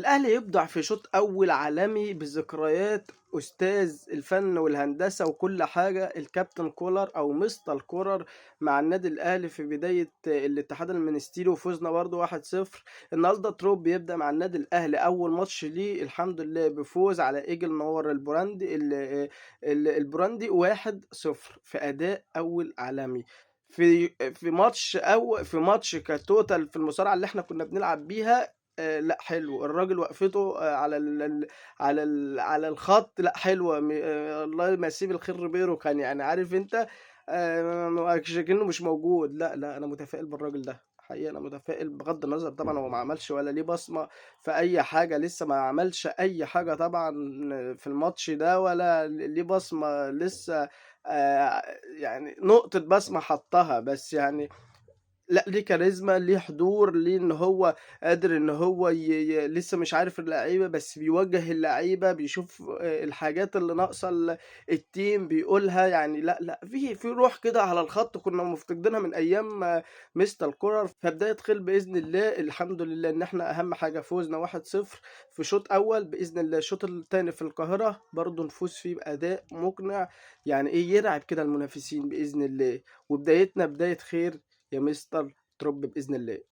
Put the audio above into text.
الأهلي يبدع في شوط أول عالمي بذكريات أستاذ الفن والهندسة وكل حاجة الكابتن كولر أو مستر كولر مع النادي الأهلي في بداية الاتحاد المنستيري وفوزنا برضه 1-0. النهارده تروب بيبدأ مع النادي الأهلي أول ماتش ليه الحمد لله بفوز على إيجل نور البراندي البراندي 1-0 في أداء أول عالمي. في ماتش كتوتال في المصارعة اللي احنا كنا بنلعب بيها. لأ حلو، الراجل وقفته على الخط لأ حلوة الله يمسيه بالخير ريبيرو كان يعني عارف أنت. كأنه مش موجود. لأ لأ، أنا متفائل بالراجل ده حقيقة، أنا متفائل بغض النظر طبعا هو ما عملش ولا ليه بصمة في أي حاجة، لسه ما عملش أي حاجة طبعا في الماتش ده ولا ليه بصمة لسه. يعني نقطة بصمة حطها بس يعني. لأ ليه كاريزما، ليه حضور، ليه إن هو قادر إن هو لسه مش عارف اللعيبة بس بيوجّه اللعيبة، بيشوف الحاجات اللي ناقصة الteam بيقولها، يعني لأ، لأ في روح كده على الخط كنا مفتقدينها من أيام مستر كولر. فبداية خير بإذن الله، الحمد لله إن إحنا أهم حاجة فوزنا 1-0 في شوط أول، بإذن الله الشوط التاني في القاهرة برضه نفوز فيه بأداء مقنع، يعني إيه يرعب كده المنافسين بإذن الله. وبدايتنا بداية خير يا مستر ترُب بإذن الله.